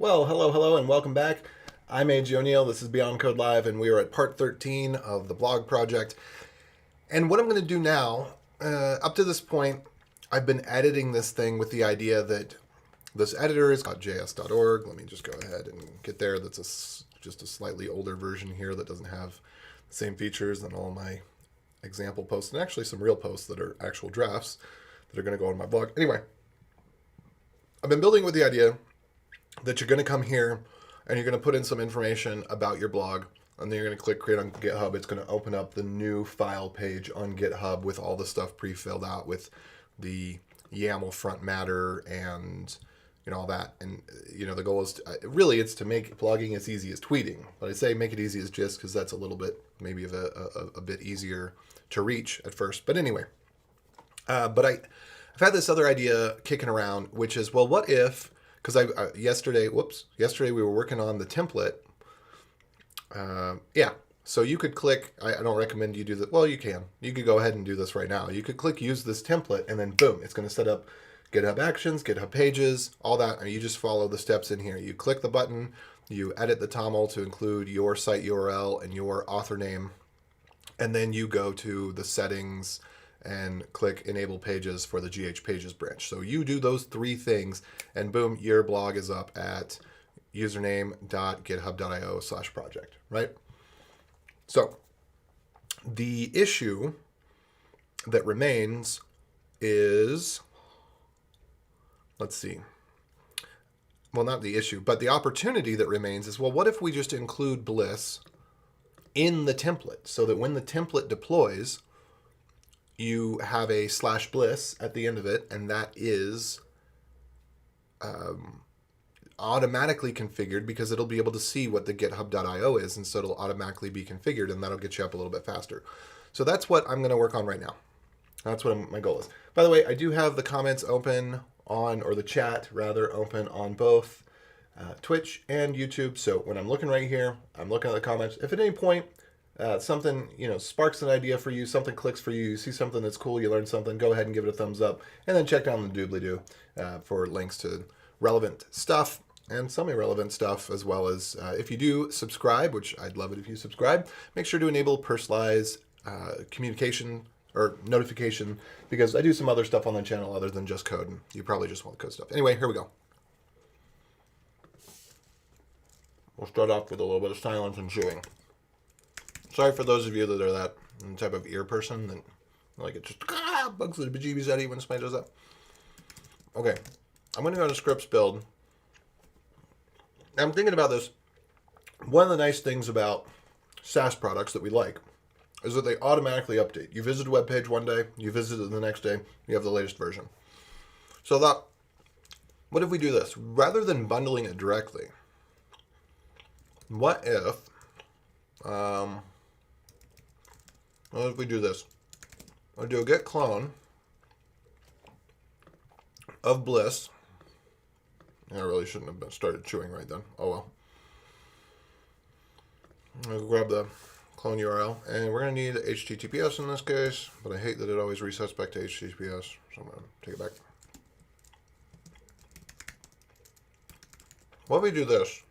Well, hello, and welcome back. I'm A.J. O'Neill. This is Beyond Code Live, and we are at part 13 of the blog project. And what I'm going to do now, up to this point, I've been editing this thing with the idea that this editor is .js.org. Let me just go ahead and get there. That's just a slightly older version here that doesn't have the same features than all my example posts, and actually some real posts that are actual drafts that are going to go on my blog. Anyway, I've been building with the idea that you're going to come here and you're going to put in some information about your blog, and then you're going to click create on GitHub. It's going to open up the new file page on GitHub with all the stuff pre-filled out with the YAML front matter and all that. And the goal is really it's to make blogging as easy as tweeting. But I say make it easy as just because that's a little bit maybe of a bit easier to reach at first. But anyway, but I've had this other idea kicking around, which is, well, what if, because yesterday we were working on the template. So you could click, I don't recommend you do that. Well, you can. You could go ahead and do this right now. You could click use this template, and then boom, it's going to set up GitHub Actions, GitHub Pages, all that. And you just follow the steps in here. You click the button, you edit the toml to include your site URL and your author name, and then you go to the settings and click enable pages for the GH pages branch. So you do those three things, and boom, your blog is up at username.github.io/project, right? So the issue that remains is, let's see. Well, not the issue, but the opportunity that remains is, well, what if we just include Bliss in the template so that when the template deploys, you have a /bliss at the end of it, and that is automatically configured because it'll be able to see what the github.io is, and so it'll automatically be configured, and that'll get you up a little bit faster. So that's what I'm going to work on right now. That's what my goal is. By the way, I do have the comments open on, or the chat rather, open on both Twitch and YouTube. So when I'm looking right here, I'm looking at the comments. If at any point something sparks an idea for you, something clicks for you, you see something that's cool, you learn something, go ahead and give it a thumbs up, and then check down the doobly-doo for links to relevant stuff and some irrelevant stuff, as well as if you do subscribe, which I'd love it if you subscribe, make sure to enable personalized communication or notification, because I do some other stuff on the channel other than just code, and you probably just want code stuff. Anyway, here we go. We'll start off with a little bit of silence and chewing. Sorry for those of you that are that type of ear person that like it just bugs the bejeebies out of you when somebody does that. Okay, I'm going to go to scripts build. I'm thinking about this. One of the nice things about SaaS products that we like is that they automatically update. You visit a web page one day, you visit it the next day, you have the latest version. So that, what if we do this? Rather than bundling it directly, what if we do this? I'll do a git clone of Bliss. I really shouldn't have started chewing right then. Oh well. I'll grab the clone URL, and we're going to need HTTPS in this case, but I hate that it always resets back to HTTPS, so I'm going to take it back. What if we do this?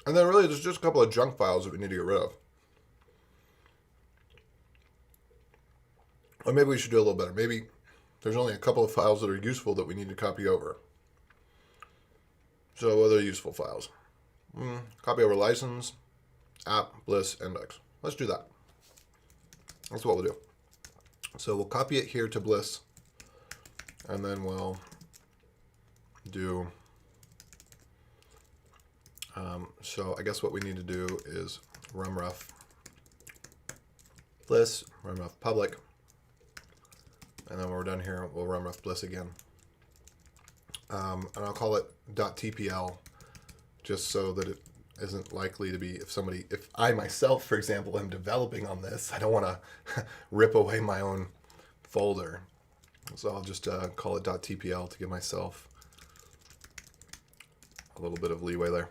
And then really there's just a couple of junk files that we need to get rid of. Or maybe we should do a little better. Maybe there's only a couple of files that are useful that we need to copy over. So what are useful files? Copy over license, app, Bliss, index. Let's do that. That's what we'll do. So we'll copy it here to Bliss, and then we'll do, so I guess what we need to do is rumruff Bliss, rumruff public, and then when we're done here, we'll rumruff Bliss again. And I'll call it .tpl just so that it isn't likely to be, if I myself, for example, am developing on this, I don't want to rip away my own folder. So I'll just call it .tpl to give myself a little bit of leeway there.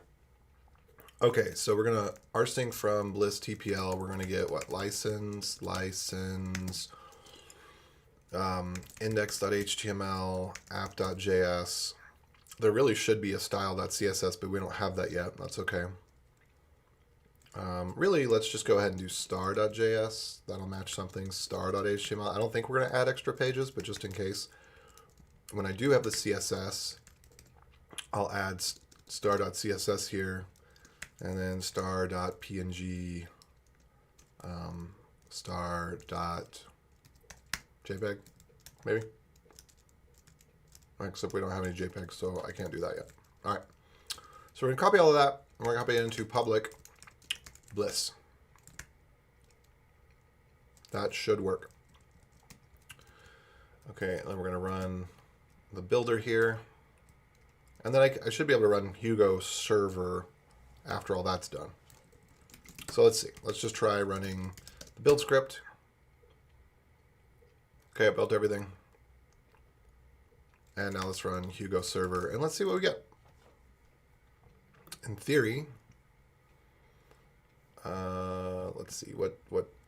Okay, so we're going to rsync from Bliss TPL. We're going to get what? License, index.html, app.js, There really should be a style.css, but we don't have that yet. That's okay. Really, let's just go ahead and do star.js. That'll match something. Star.html. I don't think we're going to add extra pages, but just in case, when I do have the CSS, I'll add star.css here, and then star.png, star.jpeg, maybe. Except we don't have any JPEGs, so I can't do that yet. All right. So we're going to copy all of that, and we're going to copy it into public Bliss. That should work. Okay, and then we're going to run the builder here. And then I should be able to run Hugo server after all that's done. So let's see. Let's just try running the build script. Okay, I built everything. And now let's run Hugo server, and let's see what we get. In theory, let's see what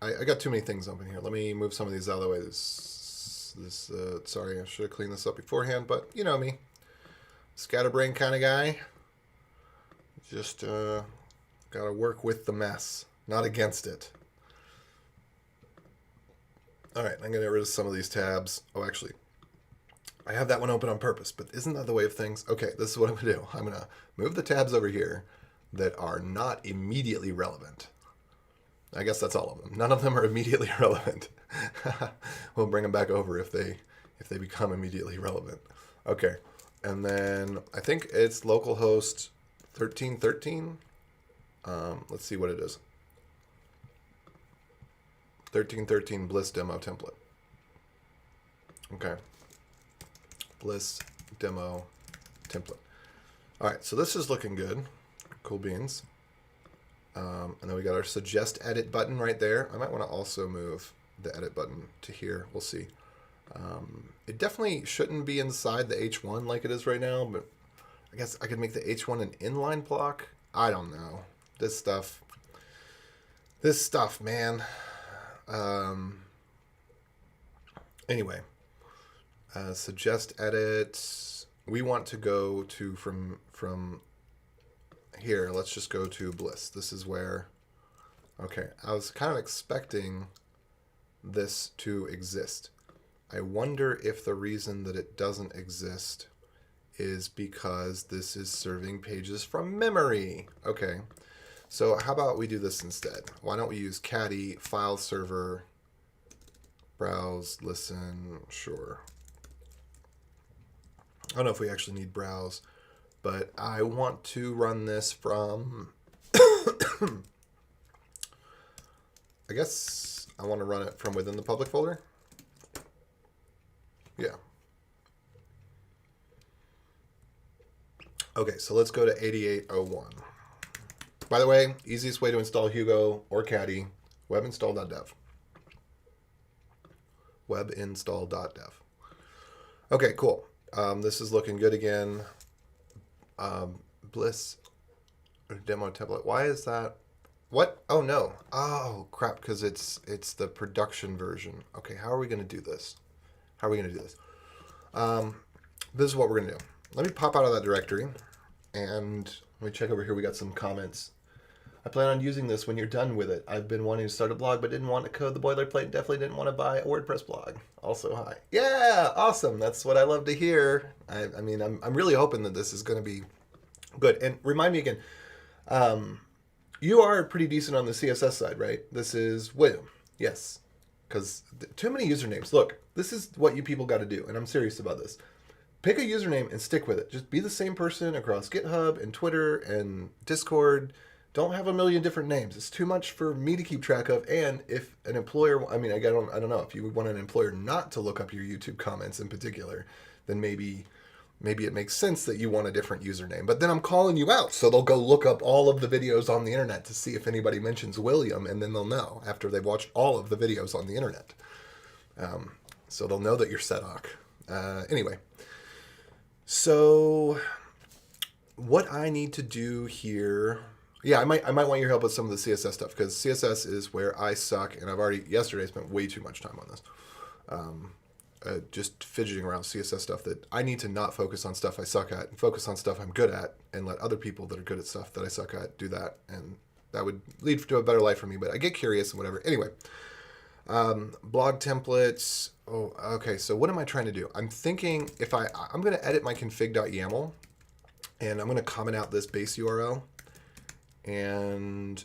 I got too many things open here. Let me move some of these out of the way. Sorry, I should have cleaned this up beforehand, but you know me, scatterbrain kind of guy. Just gotta work with the mess, not against it. All right, I'm gonna get rid of some of these tabs. Oh, actually, I have that one open on purpose, but isn't that the way of things? Okay, this is what I'm going to do. I'm going to move the tabs over here that are not immediately relevant. I guess that's all of them. None of them are immediately relevant. We'll bring them back over if they become immediately relevant. Okay, and then I think it's localhost 1313. Let's see what it is. 1313 Bliss demo template. Okay. Bliss demo template. All right, so this is looking good. Cool beans. And then we got our suggest edit button right there. I might want to also move the edit button to here. We'll see. It definitely shouldn't be inside the H1 like it is right now, but I guess I could make the H1 an inline block. I don't know. This stuff, man. Anyway. Suggest edit. We want to go to from here. Let's just go to Bliss. This is where. Okay, I was kind of expecting this to exist. I wonder if the reason that it doesn't exist is because this is serving pages from memory. Okay, so how about we do this instead? Why don't we use caddy file server browse listen? Sure. I don't know if we actually need browse, but I want to run this from, I guess I want to run it from within the public folder. Yeah. Okay, so let's go to 8801. By the way, easiest way to install Hugo or Caddy, webinstall.dev. Webinstall.dev. Okay, cool. This is looking good again. Bliss demo template. Why is that? What? Oh no. Oh crap, because it's the production version. Okay, how are we going to do this? This is what we're going to do. Let me pop out of that directory and let me check over here. We got some comments. I plan on using this when you're done with it. I've been wanting to start a blog, but didn't want to code the boilerplate and definitely didn't want to buy a WordPress blog. Also, hi. Yeah, awesome. That's what I love to hear. I mean, I'm really hoping that this is going to be good. And remind me again, you are pretty decent on the CSS side, right? This is William. Yes. Because too many usernames. Look, this is what you people got to do, and I'm serious about this. Pick a username and stick with it. Just be the same person across GitHub and Twitter and Discord. Don't have a million different names. It's too much for me to keep track of. And if an employer, I mean, I don't know, if you would want an employer not to look up your YouTube comments in particular, then maybe it makes sense that you want a different username. But then I'm calling you out, so they'll go look up all of the videos on the internet to see if anybody mentions William, and then they'll know after they've watched all of the videos on the internet. So they'll know that you're Sedok. Anyway, so what I need to do here. Yeah, I might want your help with some of the CSS stuff, because CSS is where I suck, and I've already yesterday spent way too much time on this. just fidgeting around CSS stuff, that I need to not focus on stuff I suck at and focus on stuff I'm good at, and let other people that are good at stuff that I suck at do that. And that would lead to a better life for me, but I get curious and whatever. Anyway, blog templates. Oh, okay. So what am I trying to do? I'm thinking if I'm going to edit my config.yaml, and I'm going to comment out this base URL, and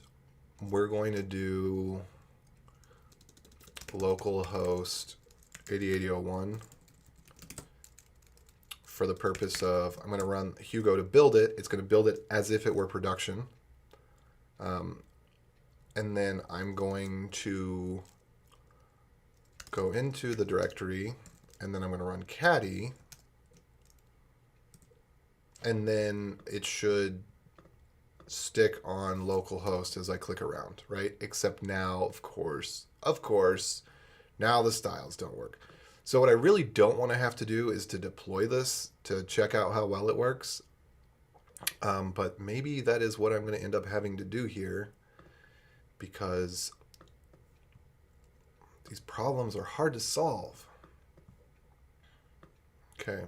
we're going to do localhost 808001 for the purpose of, I'm going to run Hugo to build it. It's going to build it as if it were production. And then I'm going to go into the directory, and then I'm going to run caddy, and then it should stick on localhost as I click around, right? Except now, of course, now the styles don't work. So what I really don't want to have to do is to deploy this to check out how well it works. But maybe that is what I'm going to end up having to do here, because these problems are hard to solve. Okay.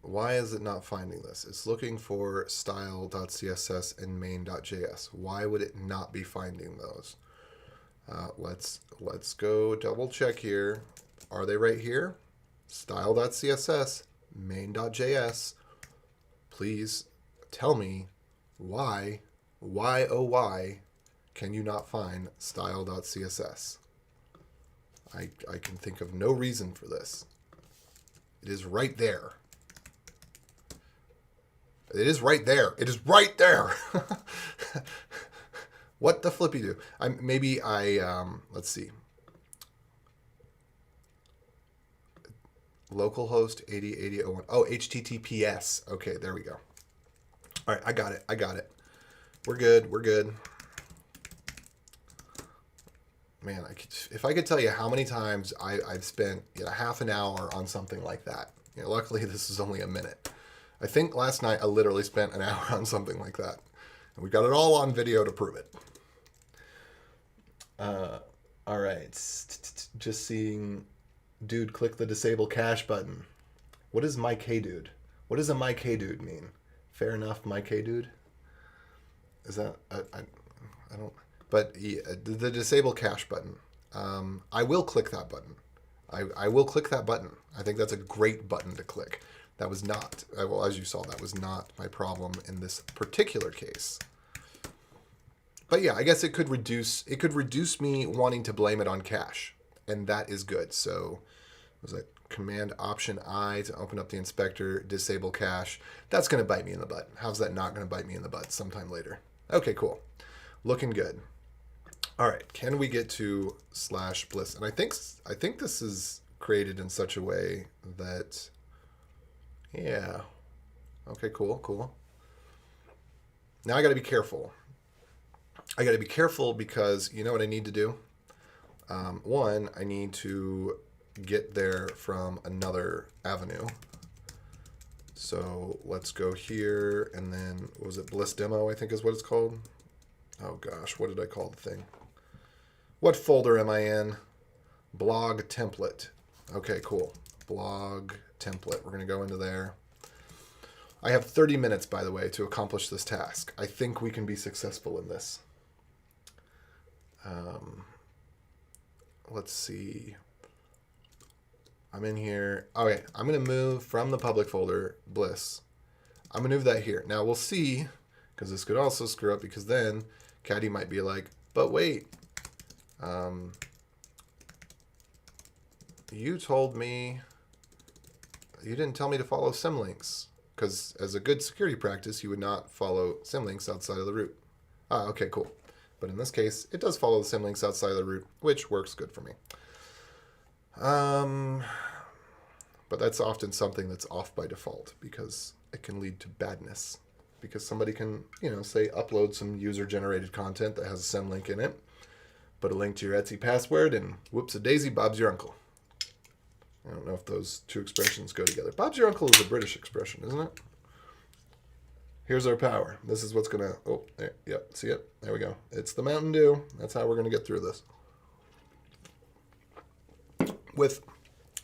Why is it not finding this? It's looking for style.css and main.js. Why would it not be finding those? Let's go double check here. Are they right here? Style.css, main.js. Please tell me why oh why can you not find style.css? I can think of no reason for this. It is right there. It is right there. It is right there. What the flippy do? Let's see. Localhost 808001. Oh, HTTPS. Okay, there we go. All right, I got it. We're good. Man, if I could tell you how many times I've spent half an hour on something like that. Luckily, this is only a minute. I think last night I literally spent an hour on something like that. And we got it all on video to prove it. All right. Just seeing dude click the disable cache button. What is my K-dude? What does a my K-dude mean? Fair enough, my K-dude? Is that... I don't... But the disable cache button. I will click that button. I will click that button. I think that's a great button to click. That was not... Well, as you saw, that was not my problem in this particular case. But yeah, I guess it could reduce me wanting to blame it on cache, and that is good. So was that Command Option I to open up the inspector, disable cache? That's going to bite me in the butt. How's that not going to bite me in the butt sometime later? Okay, cool. Looking good. All right, can we get to /bliss? And I think this is created in such a way that, yeah. Okay, cool. Now I got to be careful. Because you know what I need to do? One, I need to get there from another avenue. So let's go here, and then, was it Bliss demo, I think is what it's called? Oh gosh, what did I call the thing? What folder am I in? Blog template. Okay, cool. Blog template. We're going to go into there. I have 30 minutes, by the way, to accomplish this task. I think we can be successful in this. Let's see. I'm in here. Okay, I'm going to move from the public folder, Bliss. I'm going to move that here. Now we'll see, because this could also screw up, because then Caddy might be like, but wait, you told me, you didn't tell me to follow symlinks, because as a good security practice, you would not follow symlinks outside of the root. Okay, cool. But in this case, it does follow the symlinks outside of the root, which works good for me. But that's often something that's off by default, because it can lead to badness. Because somebody can, say upload some user-generated content that has a symlink in it, put a link to your Etsy password, and whoops-a-daisy, Bob's your uncle. I don't know if those two expressions go together. Bob's your uncle is a British expression, isn't it? Here's our power. This is what's going to... Oh, there. Yep. See it? There we go. It's the Mountain Dew. That's how we're going to get through this. with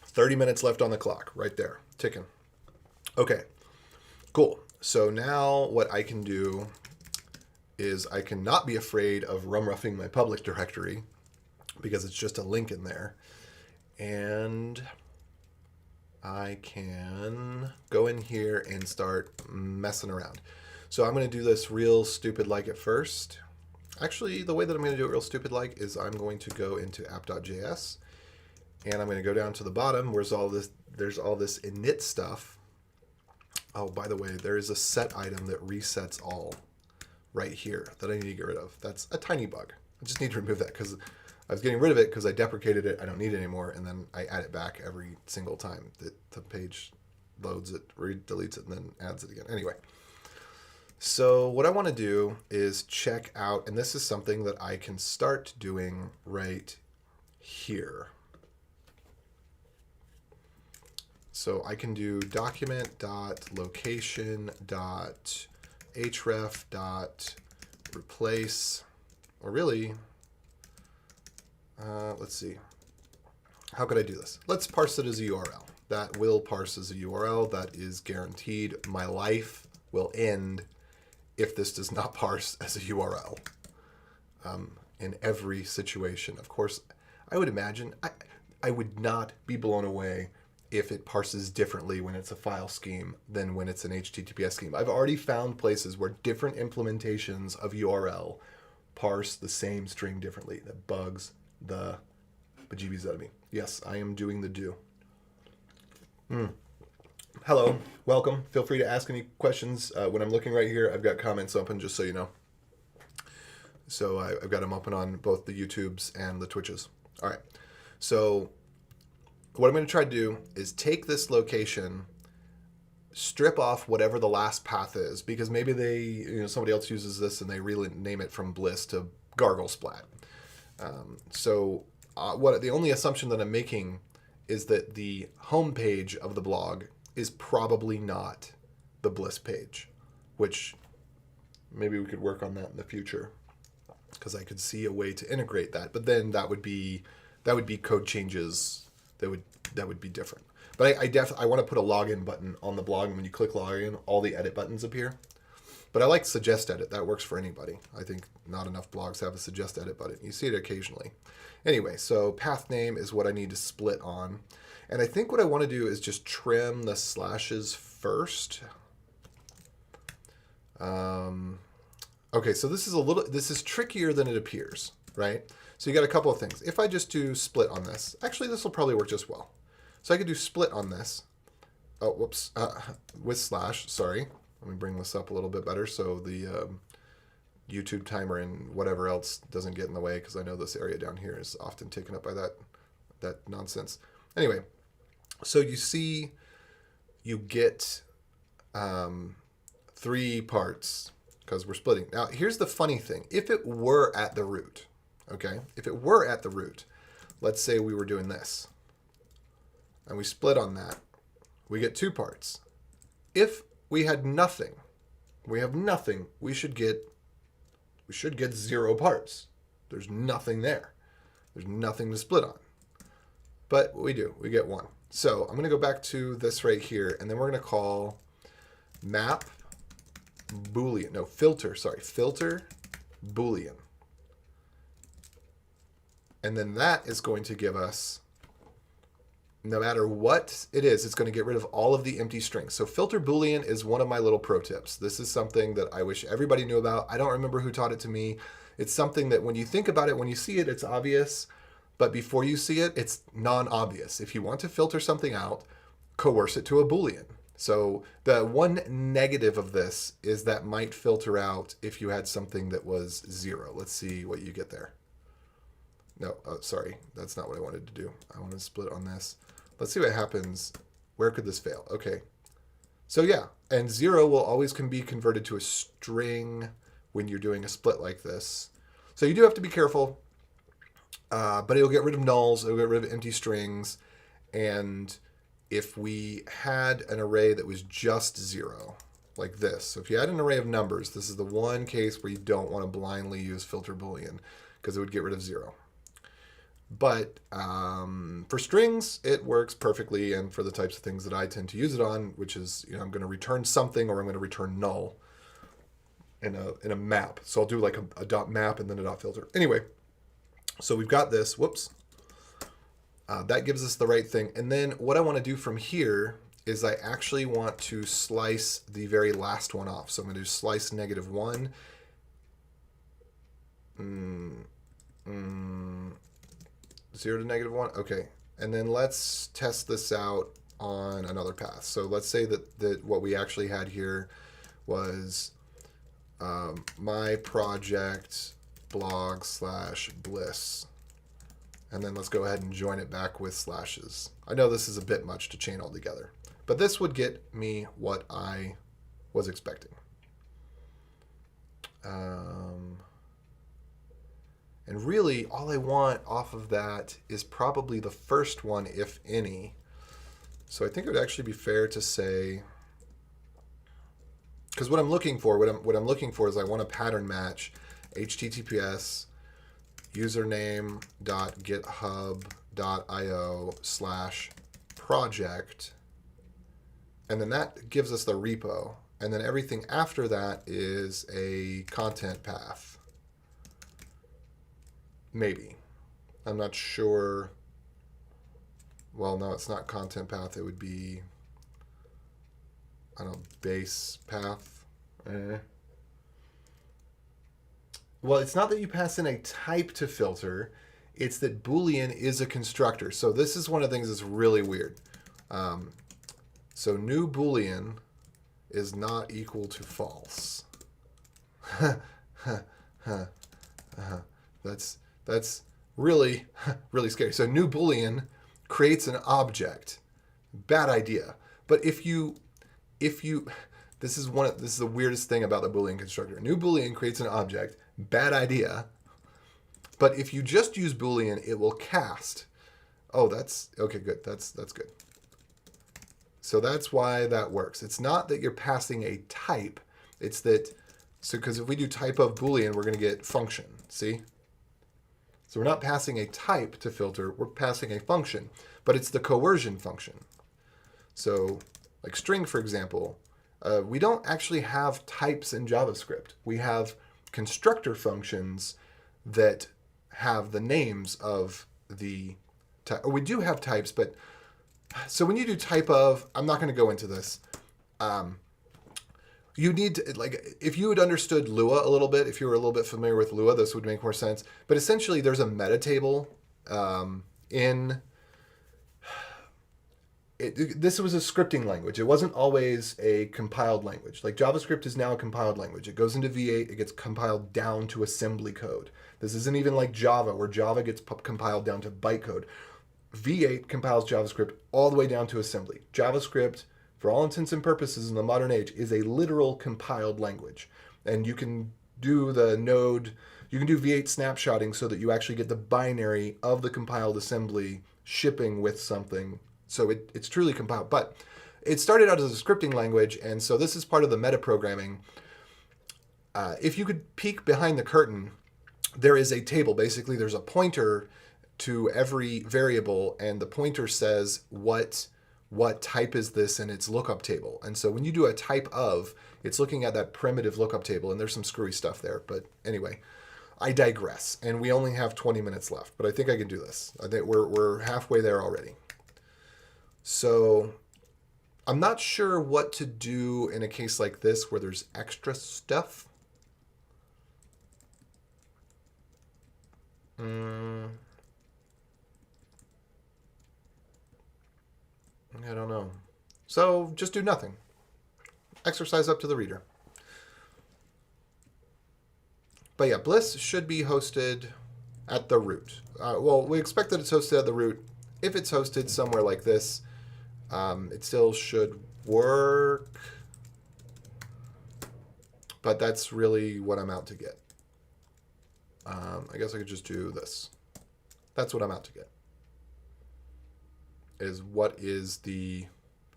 30 minutes left on the clock right there, ticking. Okay, cool. So now what I can do is I can not be afraid of roughing my public directory because it's just a link in there. And I can go in here and start messing around. So I'm going to do this real stupid like at first. Actually, the way that I'm going to do it real stupid like is I'm going to go into app.js and I'm going to go down to the bottom where there's all this init stuff. Oh, by the way, there is a set item that resets all right here that I need to get rid of. That's a tiny bug. I just need to remove that because I was getting rid of it because I deprecated it. I don't need it anymore. And then I add it back every single time that the page loads it, deletes it, and then adds it again. Anyway, so what I want to do is check out, and this is something that I can start doing right here. So I can do document.location.href.replace, or really, let's see. How could I do this? Let's parse it as a URL. That will parse as a URL. That is guaranteed. My life will end if this does not parse as a URL in every situation. Of course, I would imagine, I would not be blown away if it parses differently when it's a file scheme than when it's an HTTPS scheme. I've already found places where different implementations of URL parse the same string differently. That bugs the bejeebies out of me. Yes, I am doing the do. Hello, welcome. Feel free to ask any questions. When I'm looking right here, I've got comments open, just so you know. So I've got them open on both the YouTubes and the Twitches. All right, so what I'm going to try to do is take this location, strip off whatever the last path is, because maybe somebody else uses this and they rename it from Bliss to Gargle Splat. The only assumption that I'm making is that the home page of the blog is probably not the Bliss page, which maybe we could work on that in the future, because I could see a way to integrate that. But then that would be code changes. That would be different. But I want to put a login button on the blog, and when you click login, all the edit buttons appear. But I like suggest edit. That works for anybody. I think not enough blogs have a suggest edit button. You see it occasionally. Anyway, so path name is what I need to split on. And I think what I want to do is just trim the slashes first. Okay, so this is trickier than it appears, right? So you got a couple of things. If I just do split on this, actually this will probably work just well. So I could do split on this. Oh, whoops, with slash, sorry. Let me bring this up a little bit better so the YouTube timer and whatever else doesn't get in the way, because I know this area down here is often taken up by that nonsense. Anyway, so you see you get 3 parts because we're splitting. Now, here's the funny thing. If it were at the root, okay, if it were at the root, let's say we were doing this and we split on that, we get 2 parts. If we had nothing, we should get 0 parts. There's nothing there. There's nothing to split on. But we do, we get 1. So I'm going to go back to this right here, and then we're going to call map Boolean. No, filter Boolean. And then that is going to give us, no matter what it is, it's going to get rid of all of the empty strings. So filter Boolean is one of my little pro tips. This is something that I wish everybody knew about. I don't remember who taught it to me. It's something that when you think about it, when you see it, it's obvious. But before you see it, it's non-obvious. If you want to filter something out, coerce it to a Boolean. So the one negative of this is that might filter out if you had something that was 0. Let's see what you get there. No, sorry, that's not what I wanted to do. I want to split on this. Let's see what happens. Where could this fail? Okay. So yeah, and 0 will always be converted to a string when you're doing a split like this. So you do have to be careful, but it'll get rid of nulls, it'll get rid of empty strings, and if we had an array that was just 0, like this. So if you had an array of numbers, this is the one case where you don't want to blindly use filter Boolean because it would get rid of 0. But for strings, it works perfectly, and for the types of things that I tend to use it on, which is, I'm going to return something or I'm going to return null in a map. So I'll do like a dot map and then a dot filter. Anyway, so we've got this. Whoops. That gives us the right thing. And then what I want to do from here is I actually want to slice the very last one off. So I'm going to do slice -1. 0 to -1. Okay. And then let's test this out on another path. So let's say that what we actually had here was my project blog / Bliss. And then let's go ahead and join it back with slashes. I know this is a bit much to chain all together, but this would get me what I was expecting. And really, all I want off of that is probably the first one, if any. So I think it would actually be fair to say, because what I'm looking for is I want a pattern match HTTPS username.github.io/project, and then that gives us the repo, and then everything after that is a content path. Maybe. I'm not sure. Well, no, it's not content path. It would be, I don't know, base path. Well, it's not that you pass in a type to filter. It's that Boolean is a constructor. So this is one of the things that's really weird. So new Boolean is not equal to false. That's really, really scary. So new Boolean creates an object. Bad idea. But if you this is the weirdest thing about the Boolean constructor. New Boolean creates an object. Bad idea. But if you just use Boolean, it will cast. Oh, that's okay, good. That's good. So that's why that works. It's not that you're passing a type. It's that, so because if we do type of Boolean, we're going to get function. See? So we're not passing a type to filter, we're passing a function, but it's the coercion function. So like string, for example, we don't actually have types in JavaScript. We have constructor functions that have the names of the type. Or we do have types, but so when you do type of, I'm not going to go into this. You need to, like, if you had understood Lua a little bit, if you were a little bit familiar with Lua, this would make more sense. But essentially, there's a meta table this was a scripting language. It wasn't always a compiled language. Like JavaScript is now a compiled language. It goes into V8, it gets compiled down to assembly code. This isn't even like Java, where Java gets compiled down to bytecode. V8 compiles JavaScript all the way down to assembly. JavaScript, for all intents and purposes in the modern age, is a literal compiled language. And you can do you can do V8 snapshotting so that you actually get the binary of the compiled assembly shipping with something. So it's truly compiled. But it started out as a scripting language, and so this is part of the metaprogramming. If you could peek behind the curtain, there is a table. Basically, there's a pointer to every variable, and the pointer says what type is this in its lookup table. And so when you do a type of, it's looking at that primitive lookup table, and there's some screwy stuff there. But anyway, I digress, and we only have 20 minutes left, but I think I can do this. I think we're halfway there already. So I'm not sure what to do in a case like this where there's extra stuff. I don't know. So just do nothing. Exercise up to the reader. But yeah, Bliss should be hosted at the root. Well, we expect that it's hosted at the root. If it's hosted somewhere like this, it still should work. But that's really what I'm out to get. I guess I could just do this. That's what I'm out to get. Is what is the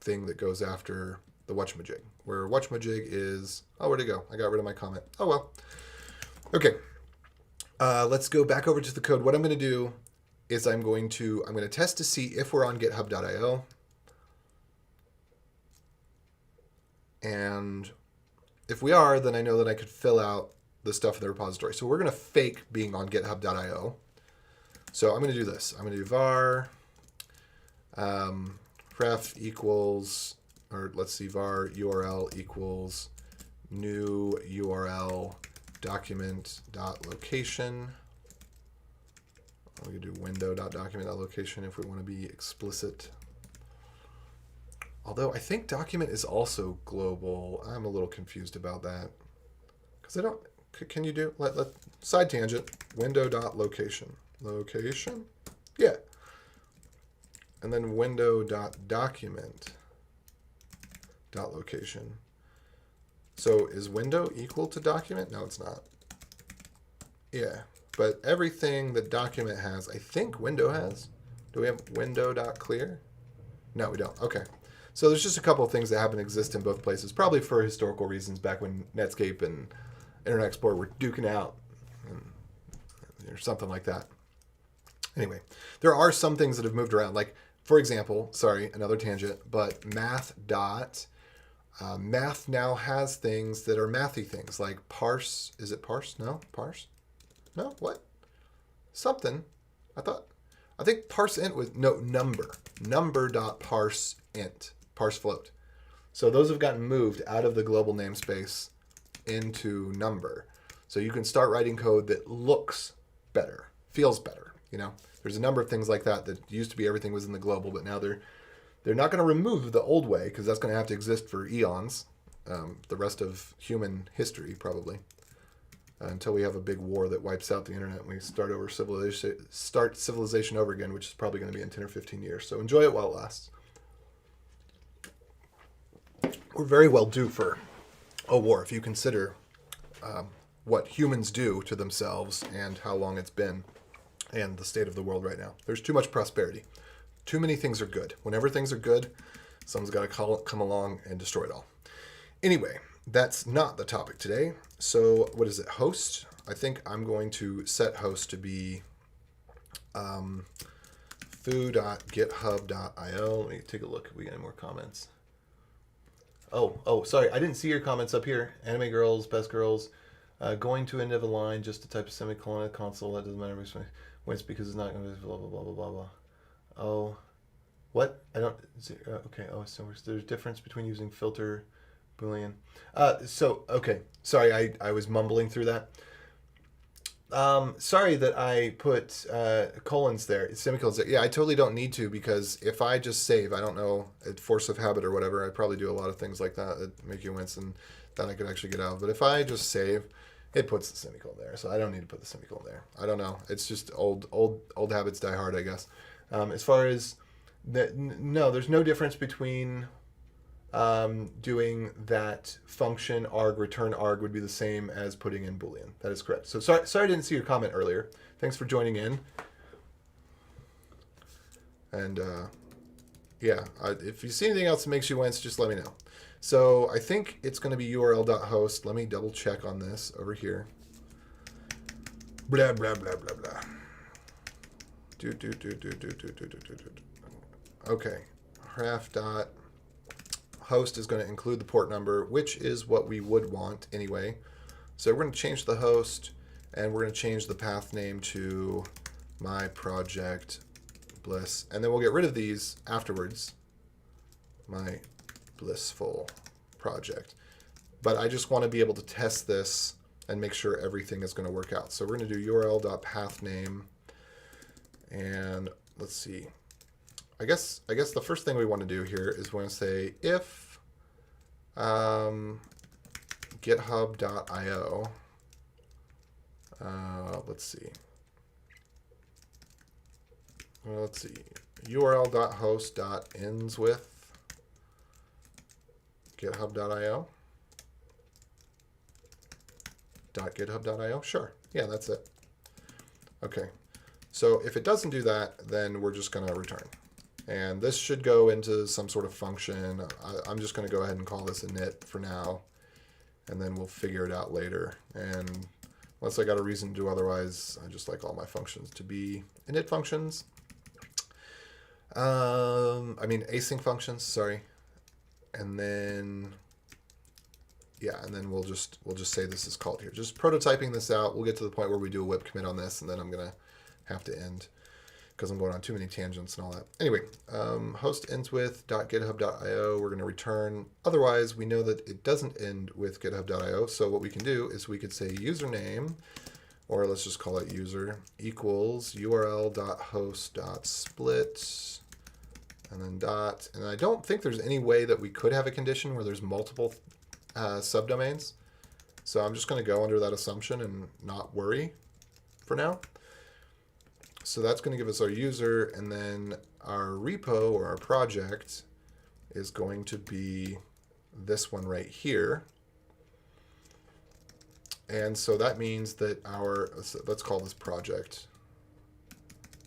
thing that goes after the whatchamajig. Where whatchamajig is... Oh, where'd it go? I got rid of my comment. Oh, well. Okay. Let's go back over to the code. What I'm going to do is I'm going to test to see if we're on github.io. And if we are, then I know that I could fill out the stuff in the repository. So we're going to fake being on github.io. So I'm going to do this. I'm going to do var ref equals, or let's see, var URL equals new URL document.location. We could do window.document.location if we want to be explicit. Although I think document is also global. I'm a little confused about that. Because I don't, can you do, side tangent, window.location. Location? Yeah. And then window.document.location. So is window equal to document? No, it's not. Yeah. But everything that document has, I think window has. Do we have window.clear? No, we don't. Okay. So there's just a couple of things that happen to exist in both places, probably for historical reasons back when Netscape and Internet Explorer were duking out or something like that. Anyway, there are some things that have moved around. Like, for example, sorry, another tangent, but math now has things that are mathy things like parse. Is it parse? No, parse? No, what? Something. I think parse int was, no, number.parse int, parse float. So those have gotten moved out of the global namespace into number. So you can start writing code that looks better, feels better. You know, there's a number of things like that used to be everything was in the global, but now they're not going to remove the old way because that's going to have to exist for eons, the rest of human history probably. Until we have a big war that wipes out the internet and we start civilization over again, which is probably going to be in 10 or 15 years. So enjoy it while it lasts. We're very well due for a war if you consider what humans do to themselves and how long it's been and the state of the world right now. There's too much prosperity. Too many things are good. Whenever things are good, someone's got to come along and destroy it all. Anyway, that's not the topic today. So what is it? Host? I think I'm going to set host to be foo.github.io. Let me take a look if we get any more comments. Oh, sorry. I didn't see your comments up here. Anime girls, best girls. Going to end of a line just to type a semicolon at console. That doesn't matter when it's because it's not going to be blah, blah, blah, blah, blah, blah. Oh, what? I don't, okay. Oh, so there's a difference between using filter, Boolean. Okay. Sorry, I was mumbling through that. Sorry that I put colons there, semicolons there. Yeah, I totally don't need to because if I just save, I don't know, force of habit or whatever, I probably do a lot of things like that make you wince and that I could actually get out of. But if I just save, it puts the semicolon there. So I don't need to put the semicolon there. I don't know. It's just old habits die hard, I guess. As far as no, there's no difference between doing that function arg return arg would be the same as putting in Boolean. That is correct. So sorry I didn't see your comment earlier. Thanks for joining in. And yeah, if you see anything else that makes you wince, just let me know. So I think it's going to be url.host. Let me double check on this over here. Blah blah blah blah blah. Okay, ref.host is going to include the port number, which is what we would want anyway. So we're going to change the host, and we're going to change the path name to my project Bliss, and then we'll get rid of these afterwards. My blissful project. But I just want to be able to test this and make sure everything is going to work out. So we're going to do url.pathname. And let's see. I guess the first thing we want to do here is we're going to say if github.io. Let's see. url.host.ends with github.io. .github.io. Sure. Yeah, that's it. Okay. So if it doesn't do that, then we're just going to return. And this should go into some sort of function. I'm just going to go ahead and call this init for now. And then we'll figure it out later. And unless I got a reason to do otherwise. I just like all my functions to be init functions. I mean async functions, sorry. And then, yeah, and then we'll just say this is called here. Just prototyping this out. We'll get to the point where we do a whip commit on this, and then I'm gonna have to end because I'm going on too many tangents and all that. Anyway, host ends with .github.io. We're gonna return. Otherwise, we know that it doesn't end with github.io. So what we can do is we could say username, or let's just call it user, equals url.host.split, and then dot. And I don't think there's any way that we could have a condition where there's multiple subdomains. So I'm just going to go under that assumption and not worry for now. So that's going to give us our user, and then our repo or our project is going to be this one right here. And so that means that our, let's call this project,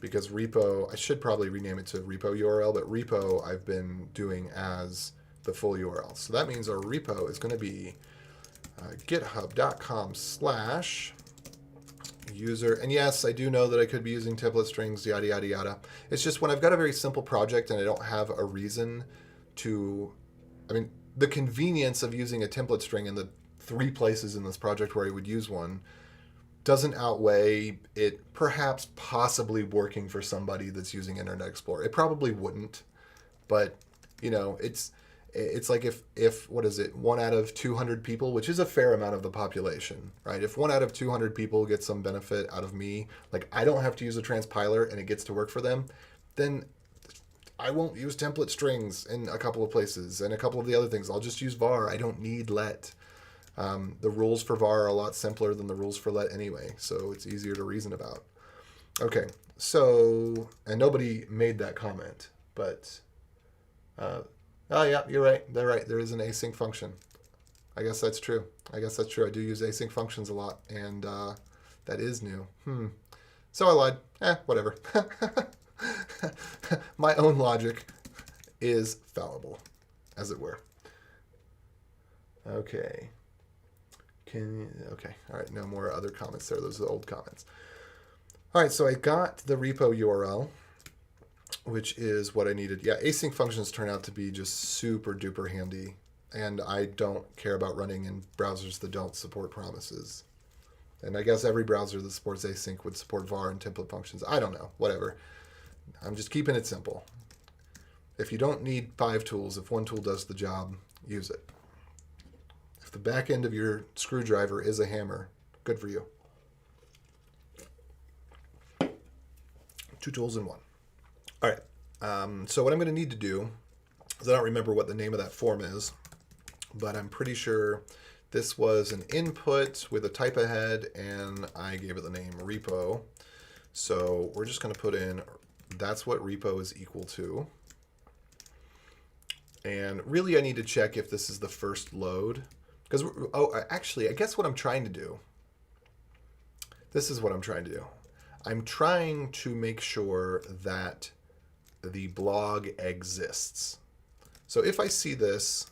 because repo, I should probably rename it to repo URL, but repo I've been doing as the full URL. So that means our repo is going to be github.com/user. And yes, I do know that I could be using template strings, yada, yada, yada. It's just when I've got a very simple project and I don't have a reason to, I mean, the convenience of using a template string in the 3 places in this project where I would use one doesn't outweigh it perhaps possibly working for somebody that's using Internet Explorer. It probably wouldn't, but you know, it's like if what is it, 1 out of 200 people, which is a fair amount of the population, right? If 1 out of 200 people get some benefit out of me, like I don't have to use a transpiler and it gets to work for them, then I won't use template strings in a couple of places and a couple of the other things. I'll just use var. I don't need let. The rules for var are a lot simpler than the rules for let anyway, so it's easier to reason about. Okay, so, and nobody made that comment, but oh yeah, you're right. They're right. There is an async function. I guess that's true. I do use async functions a lot, and that is new. So I lied. Whatever. My own logic is fallible, as it were. Okay. Okay. All right. No more other comments there. Those are the old comments. All right. So I got the repo URL, which is what I needed. Yeah, async functions turn out to be just super duper handy, and I don't care about running in browsers that don't support promises. And I guess every browser that supports async would support var and template functions. I don't know, whatever. I'm just keeping it simple. If you don't need 5 tools, if 1 tool does the job, use it. If the back end of your screwdriver is a hammer, good for you. 2 tools in 1. All right, so what I'm going to need to do is, I don't remember what the name of that form is, but I'm pretty sure this was an input with a type ahead, and I gave it the name repo. So we're just going to put in, that's what repo is equal to. And really I need to check if this is the first load. Because, actually, I guess what I'm trying to do, this is what I'm trying to do. I'm trying to make sure that the blog exists. So if I see this,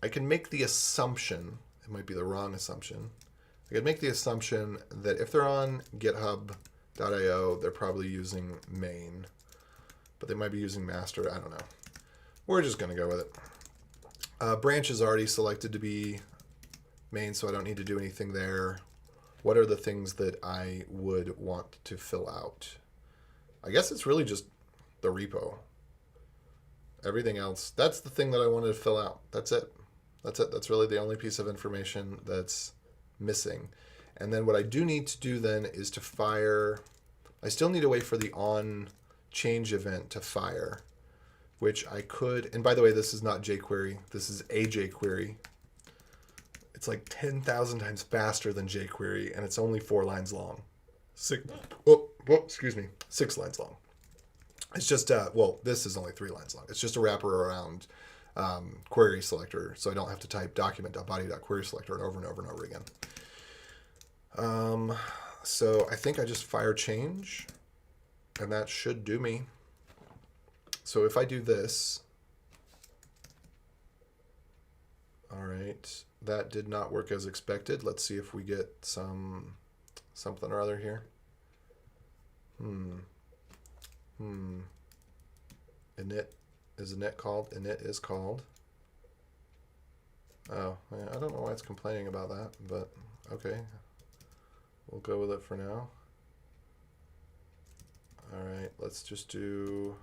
I can make the assumption, it might be the wrong assumption, I could make the assumption that if they're on github.io, they're probably using main, but they might be using master, I don't know. We're just going to go with it. Branch is already selected to be main, so I don't need to do anything there. What are the things that I would want to fill out? I guess it's really just the repo. Everything else, that's the thing that I wanted to fill out. That's it. That's really the only piece of information that's missing. And then what I do need to do then is to fire, I still need to wait for the on change event to fire, which I could, and by the way, this is not jQuery, this is a jQuery. It's like 10,000 times faster than jQuery, and it's only 4 lines long. 6 lines long. It's just, well, this is only 3 lines long. It's just a wrapper around query selector, so I don't have to type document.body.querySelector over and over and over again. So I think I just fire change, and that should do me. So if I do this, all right, that did not work as expected. Let's see if we get something or other here. Init is init called. Init is called. Oh, I don't know why it's complaining about that, but okay. We'll go with it for now. All right, let's just do,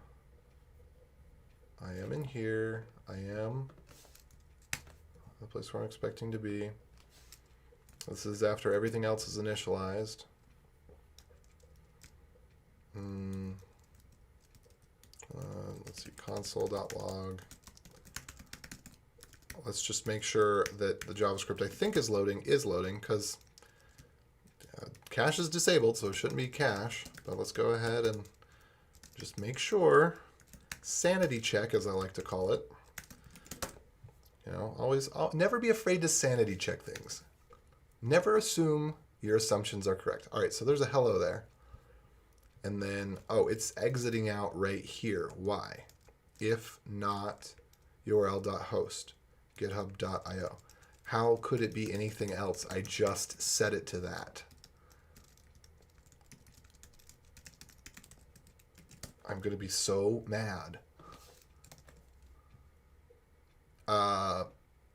I am in here. I am the place where I'm expecting to be. This is after everything else is initialized. Let's see, console.log. Let's just make sure that the JavaScript I think is loading, because cache is disabled, so it shouldn't be cache. But let's go ahead and just make sure. Sanity check, as I like to call it. You know, I'll never be afraid to sanity check things. Never assume your assumptions are correct. All right, so there's a hello there. And then, oh, it's exiting out right here. Why? If not url.host, github.io. How could it be anything else? I just set it to that. I'm going to be so mad.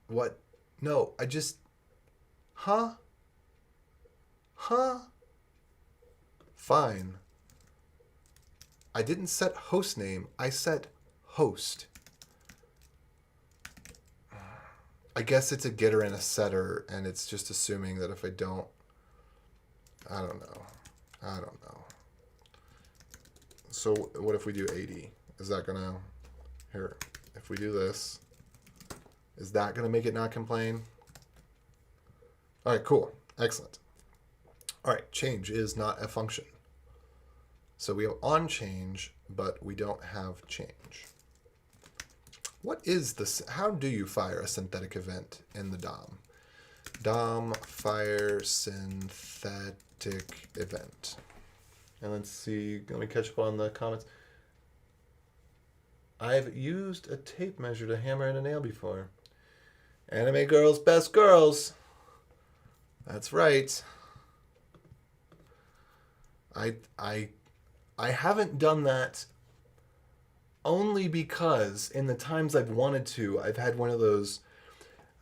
What? No, I just... Huh? Fine. I didn't set host name. I set host. I guess it's a getter and a setter, and it's just assuming that if I don't... I don't know. So what if we do 80? Is that going to... Here, if we do this, is that going to make it not complain? All right, cool. Excellent. All right, change is not a function. So we have on change, but we don't have change. What is this? How do you fire a synthetic event in the DOM? DOM fire synthetic event. And let's see, let me catch up on the comments. I've used a tape measure to hammer in a nail before. Anime girls, best girls. That's right. I haven't done that only because in the times I've wanted to, I've had one of those.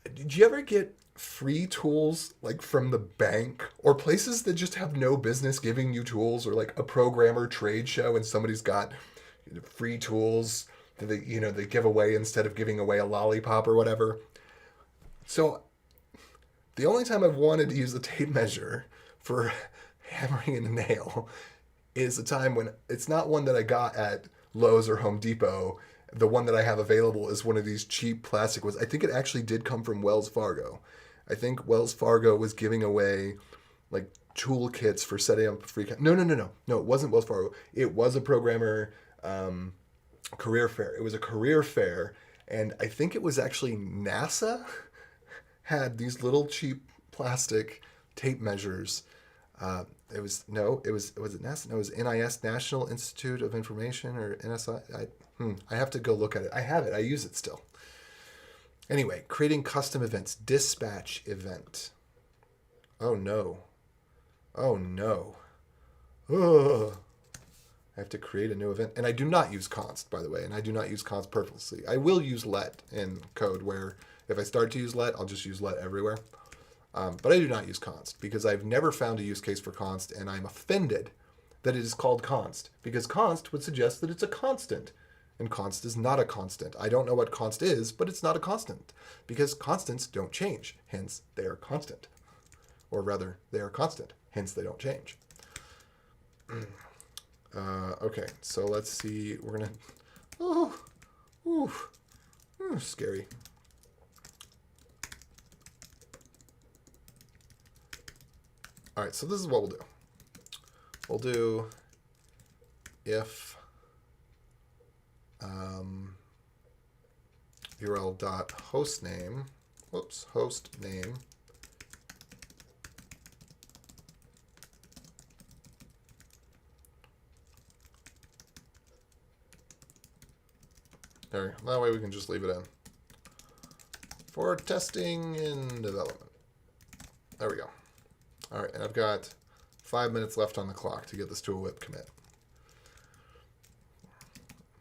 Did you ever get free tools like from the bank or places that just have no business giving you tools, or like a programmer trade show and somebody's got free tools that they give away instead of giving away a lollipop or whatever? So the only time I've wanted to use a tape measure for hammering in a nail is a time when it's not one that I got at Lowe's or Home Depot. The one that I have available is one of these cheap plastic ones. I think it actually did come from Wells Fargo. I think Wells Fargo was giving away like toolkits for setting up free. No, it wasn't Wells Fargo. It was a programmer career fair. It was a career fair, and I think it was actually NASA had these little cheap plastic tape measures. Was it NASA? No, it was NIS, National Institute of Information, or NSI. I have to go look at it. I have it. I use it still. Anyway, creating custom events. Dispatch event. Oh no. Ugh. I have to create a new event. And I do not use const, by the way, and I do not use const purposely. I will use let in code where if I start to use let, I'll just use let everywhere. But I do not use const because I've never found a use case for const, and I'm offended that it is called const, because const would suggest that it's a constant, and const is not a constant. I don't know what const is, but it's not a constant because constants don't change, hence they are constant. Or rather, they are constant, hence they don't change. Okay, so let's see. We're gonna... scary. All right, so this is what we'll do. We'll do if url.hostname, host name there. That way we can just leave it in. for testing in development. There we go. All right, and I've got 5 minutes left on the clock to get this to a whip commit.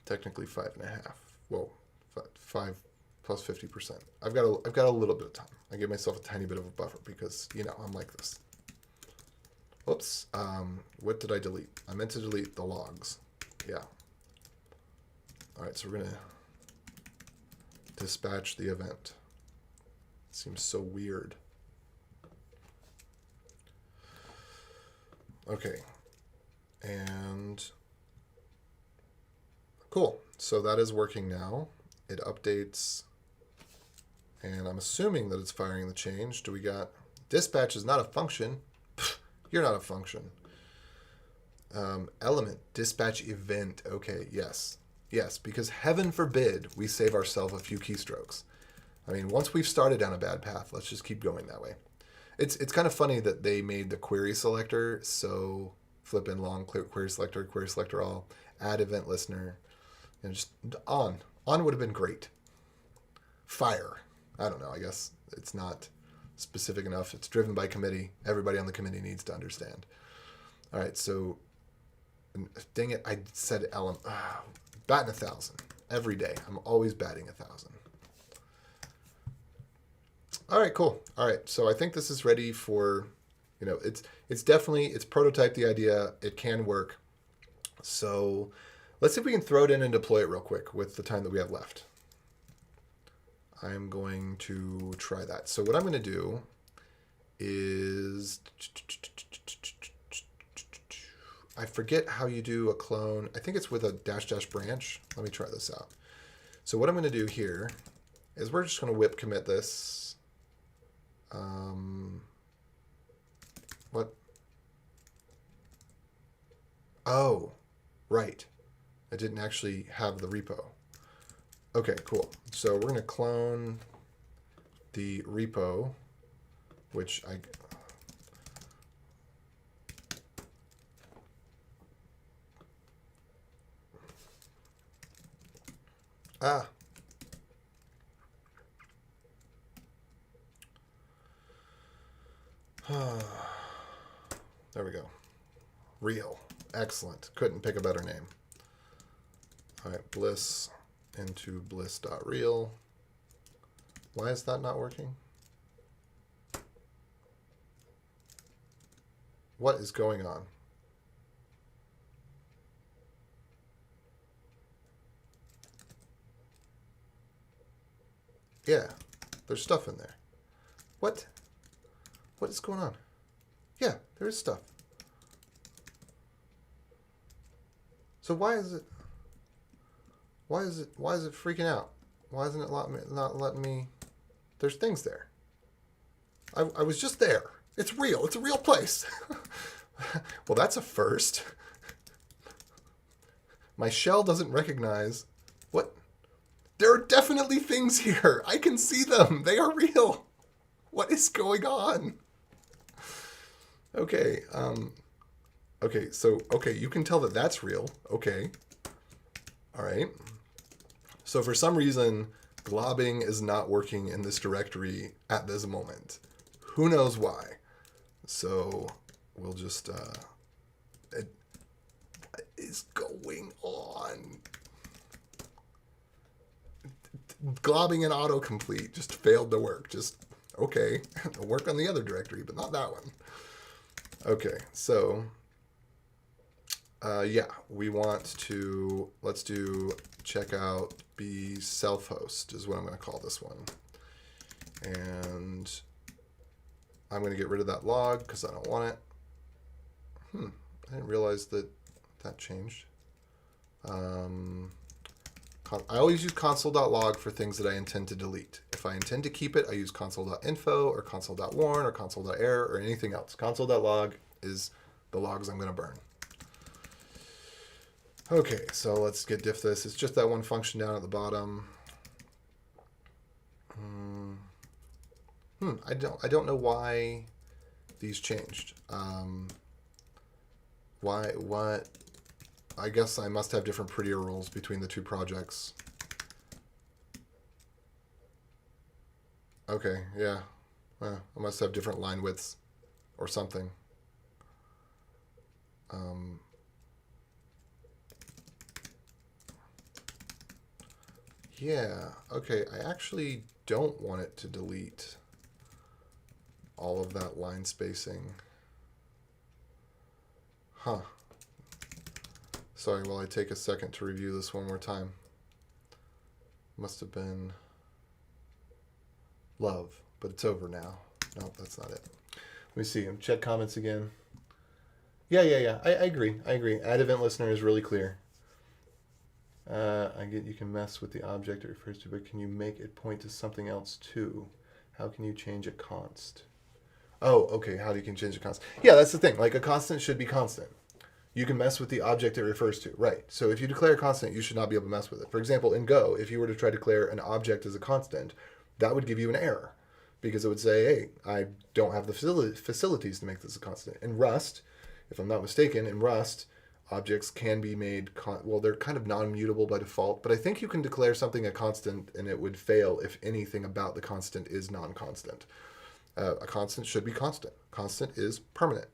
Technically 5.5. Well, 5 plus 50%. I've got a little bit of time. I give myself a tiny bit of a buffer because, you know, I'm like this. Whoops. What did I delete? I meant to delete the logs. Yeah. All right, so we're going to dispatch the event. Seems so weird. Okay. And cool. So that is working now. It updates. And I'm assuming that it's firing the change. Do we got dispatch is not a function. You're not a function. Element, dispatch event. Okay, yes. Yes, because heaven forbid we save ourselves a few keystrokes. I mean, once we've started down a bad path, let's just keep going that way. It's kind of funny that they made the query selector so flip in long, query selector all, add event listener, and just on. On would have been great. Fire. I don't know, I guess it's not specific enough. It's driven by committee. Everybody on the committee needs to understand. All right, so dang it, I said element. Batting 1,000 every day. I'm always batting 1,000. All right, cool. All right, so I think this is ready for, you know, it's prototyped the idea. It can work. So let's see if we can throw it in and deploy it real quick with the time that we have left. I'm going to try that. So what I'm going to do is, I forget how you do a clone. I think it's with a -- branch. Let me try this out. So what I'm going to do here is we're just going to whip commit this. What? Oh, right. I didn't actually have the repo. Okay, cool. So we're going to clone the repo, which I... There we go. Real. Excellent. Couldn't pick a better name. All right, Bliss into bliss.real. Why is that not working? What is going on? Yeah, there's stuff in there. What? What is going on? Yeah, there is stuff. So why is it freaking out? Why isn't it not letting me? There's things there. I was just there. It's real. It's a real place. Well, that's a first. My shell doesn't recognize what? There are definitely things here. I can see them. They are real. What is going on? Okay. Okay. So, you can tell that that's real. Okay. All right. So for some reason, globbing is not working in this directory at this moment. Who knows why? So we'll just, what is going on? Globbing and autocomplete just failed to work. Just, okay, it'll work on the other directory, but not that one. Okay, so, yeah, we want to, let's do checkout be self-host is what I'm going to call this one. And I'm going to get rid of that log because I don't want it. I didn't realize that changed. I always use console.log for things that I intend to delete. If I intend to keep it, I use console.info or console.warn or console.error or anything else. Console.log is the logs I'm going to burn. Okay, so let's get diff this. It's just that one function down at the bottom. I don't know why these changed. What? I guess I must have different prettier rules between the two projects. Okay, yeah. I must have different line widths or something. Yeah, okay, I actually don't want it to delete all of that line spacing. Huh. Sorry, while I take a second to review this one more time. Must have been love, but it's over now. No, that's not it. Let me see. Check comments again. Yeah. I agree. Add event listener is really clear. I get you can mess with the object it refers to, but can you make it point to something else too? How can you change a const? Oh, okay. How do you can change a constant? Yeah, that's the thing. Like a constant should be constant. You can mess with the object it refers to, right? So if you declare a constant, you should not be able to mess with it. For example, in Go, if you were to try to declare an object as a constant, that would give you an error because it would say, hey, I don't have the facilities to make this a constant. In Rust, if I'm not mistaken, in Rust, objects can be made, well, they're kind of non-mutable by default, but I think you can declare something a constant and it would fail if anything about the constant is non-constant. A constant should be constant. Constant is permanent,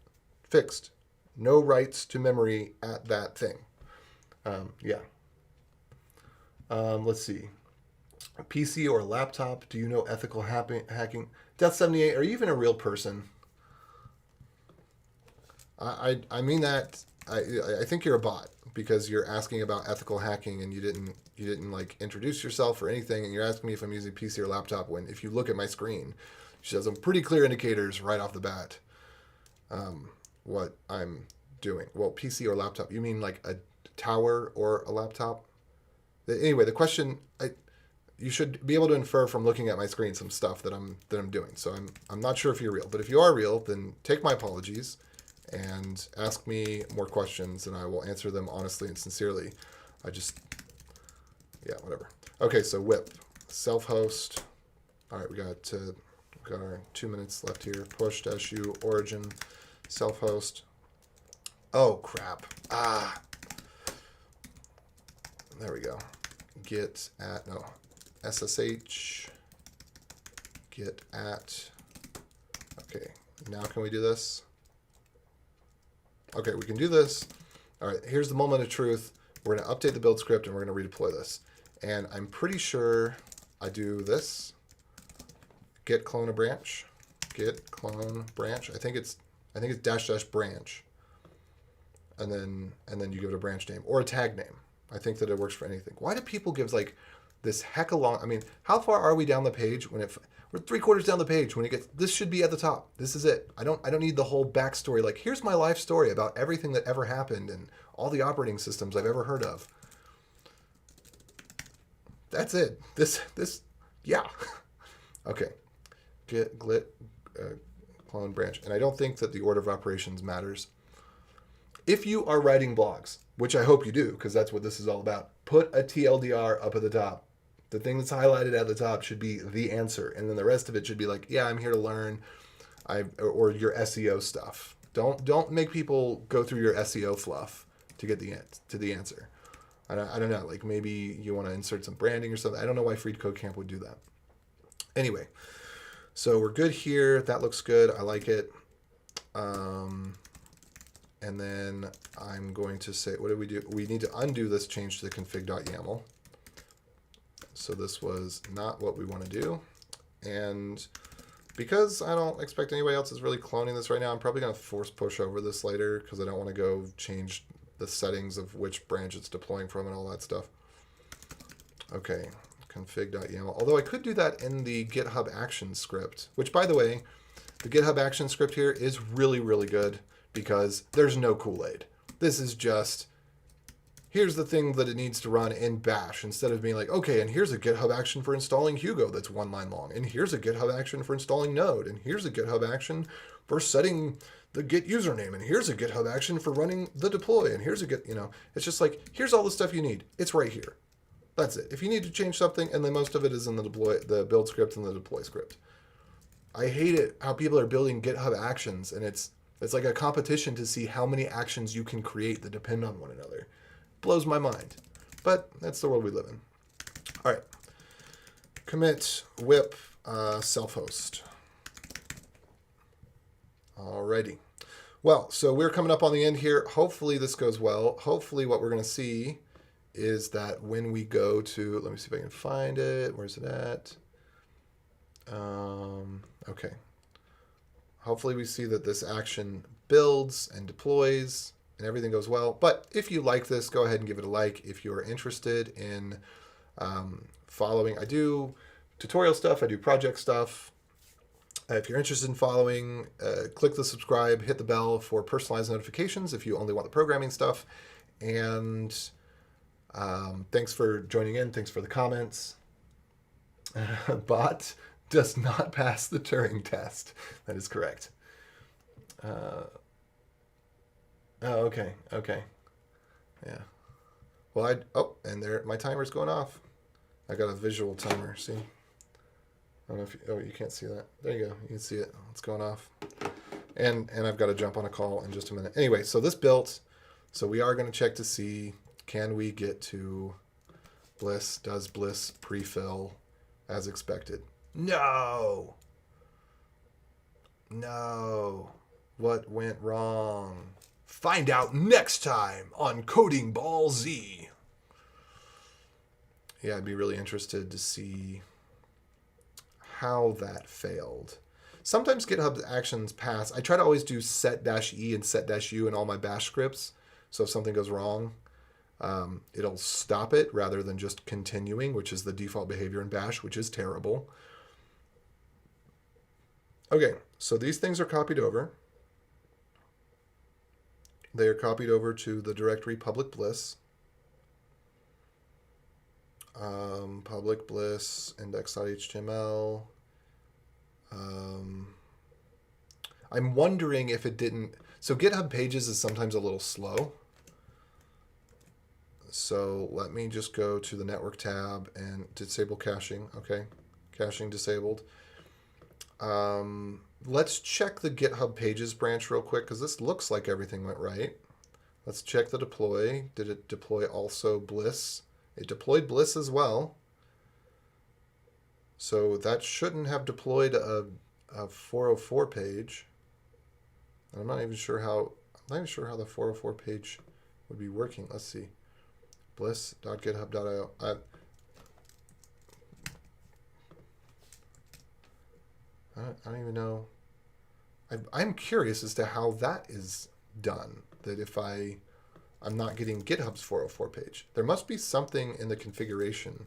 fixed. No writes to memory at that thing. Yeah. Let's see. A PC or a laptop? Do you know ethical hacking? Death78, are you even a real person? I mean that. I think you're a bot because you're asking about ethical hacking and you didn't like introduce yourself or anything, and you're asking me if I'm using PC or laptop when if you look at my screen, she has some pretty clear indicators right off the bat. What I'm doing. Well, PC or laptop. You mean like a tower or a laptop? Anyway, the question you should be able to infer from looking at my screen some stuff that I'm doing. So I'm not sure if you're real, but if you are real, then take my apologies and ask me more questions, and I will answer them honestly and sincerely. Whatever. Okay, so whip self-host. All right, we got our 2 minutes left here. Push-u origin self-host. Oh, crap. There we go. Get at, no, SSH, get at, okay, now can we do this? Okay, we can do this. All right, here's the moment of truth. We're going to update the build script and we're going to redeploy this. And I'm pretty sure I do this. Get clone a branch. Get clone branch. I think it's -- branch. And then you give it a branch name or a tag name. I think that it works for anything. Why do people give like this heck of long? I mean, how far are we down the page when we're 3/4 down the page when it gets? This should be at the top. This is it. I don't need the whole backstory. Like, here's my life story about everything that ever happened and all the operating systems I've ever heard of. That's it. Yeah. Okay. Get glit clone branch, and I don't think that the order of operations matters. If you are writing blogs, which I hope you do, because that's what this is all about, put a TLDR up at the top. The thing that's highlighted at the top should be the answer, and then the rest of it should be like, yeah, I'm here to learn, or your SEO stuff. Don't make people go through your SEO fluff to get to the answer. I don't know, like maybe you want to insert some branding or something. I don't know why Freed Code Camp would do that. Anyway, so we're good here. That looks good. I like it. And then I'm going to say, what do we do? We need to undo this change to the config.yaml. So this was not what we want to do. And because I don't expect anybody else is really cloning this right now, I'm probably going to force push over this later because I don't want to go change the settings of which branch it's deploying from and all that stuff. Okay, config.yaml. Although I could do that in the GitHub Actions script, which, by the way, the GitHub Actions script here is really, really good because there's no Kool-Aid. This is just, here's the thing that it needs to run in Bash instead of being like, okay, and here's a GitHub action for installing Hugo that's 1 line long, and here's a GitHub action for installing Node, and here's a GitHub action for setting the Git username, and here's a GitHub action for running the deploy, and here's a Git, it's just like, here's all the stuff you need. It's right here. That's it. If you need to change something, and then most of it is in the build script and the deploy script. I hate it how people are building GitHub actions, and it's like a competition to see how many actions you can create that depend on one another. Blows my mind. But that's the world we live in. All right. Commit whip self-host. Alrighty. Well, so we're coming up on the end here. Hopefully this goes well. Hopefully what we're going to see is that when we go to, let me see if I can find it. Where's it at? Okay. Hopefully we see that this action builds and deploys and everything goes well. But if you like this, go ahead and give it a like. If you're interested in following, I do tutorial stuff, I do project stuff. If you're interested in following, click the subscribe, hit the bell for personalized notifications if you only want the programming stuff. And thanks for joining in. Thanks for the comments. Bot does not pass the Turing test. That is correct. Oh, okay. Yeah. Well, and there, my timer's going off. I got a visual timer. See? I don't know if you can't see that. There you go. You can see it. It's going off. And I've got to jump on a call in just a minute. Anyway, so this built. So we are going to check to see, can we get to Bliss? Does Bliss pre-fill as expected? No. What went wrong? Find out next time on Coding Ball Z. Yeah, I'd be really interested to see how that failed. Sometimes GitHub actions pass. I try to always do set-e and set-u in all my bash scripts. So if something goes wrong, it'll stop it rather than just continuing, which is the default behavior in bash, which is terrible. Okay, so these things are copied over. They are copied over to the directory public bliss. Public bliss index.html. I'm wondering if it didn't. So GitHub Pages is sometimes a little slow. So let me just go to the network tab and disable caching. Okay, caching disabled. Let's check the GitHub Pages branch real quick because this looks like everything went right. Let's check the deploy. Did it deploy also Bliss? It deployed Bliss as well. So that shouldn't have deployed a 404 page. I'm not even sure how the 404 page would be working. Let's see. Bliss.github.io. I don't even know. I'm curious as to how that is done. That if I'm not getting GitHub's 404 page. There must be something in the configuration.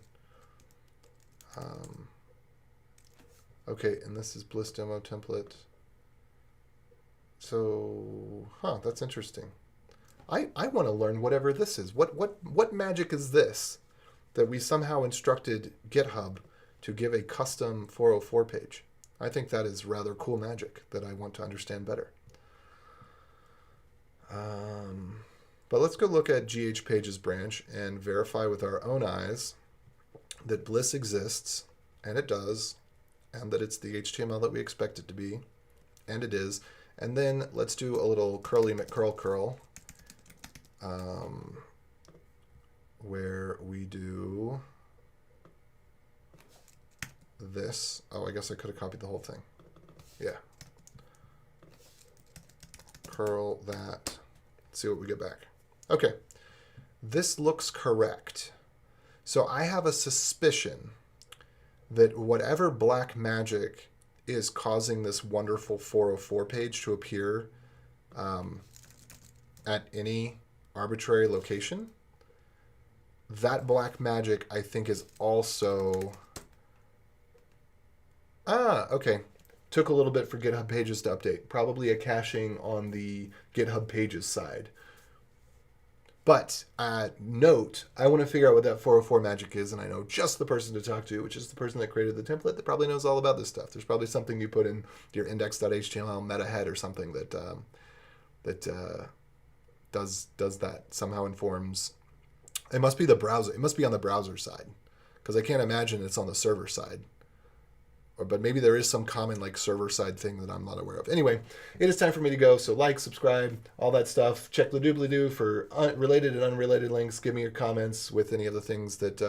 Okay, and this is Bliss demo template. So, that's interesting. I want to learn whatever this is. What magic is this that we somehow instructed GitHub to give a custom 404 page? I think that is rather cool magic that I want to understand better. But let's go look at GH Pages branch and verify with our own eyes that Bliss exists, and it does, and that it's the HTML that we expect it to be, and it is. And then let's do a little curly McCurl, where we do this. Oh, I guess I could have copied the whole thing. Yeah. Curl that. See what we get back. Okay. This looks correct. So I have a suspicion that whatever black magic is causing this wonderful 404 page to appear at any arbitrary location, that black magic, I think, is also... okay. Took a little bit for GitHub Pages to update. Probably a caching on the GitHub Pages side. But note, I want to figure out what that 404 magic is, and I know just the person to talk to, which is the person that created the template that probably knows all about this stuff. There's probably something you put in your index.html meta head or something that does that, somehow informs. It must be the browser. It must be on the browser side, because I can't imagine it's on the server side. but maybe there is some common like server side thing that I'm not aware of. Anyway, it is time for me to go. So like, subscribe, all that stuff. Check the doobly-doo for related and unrelated links. Give me your comments with any of the things that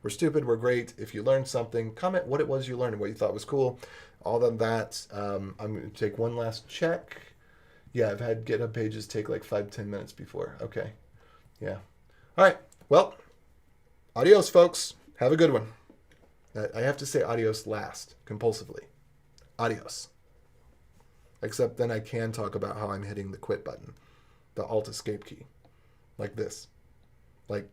were stupid, were great. If you learned something, comment what it was you learned and what you thought was cool. All of that. I'm going to take one last check. Yeah, I've had GitHub pages take like 5-10 minutes before. Okay. Yeah. All right. Well, adios, folks. Have a good one. I have to say adios last, compulsively. Adios. Except then I can talk about how I'm hitting the quit button, the Alt Escape key, like this. Like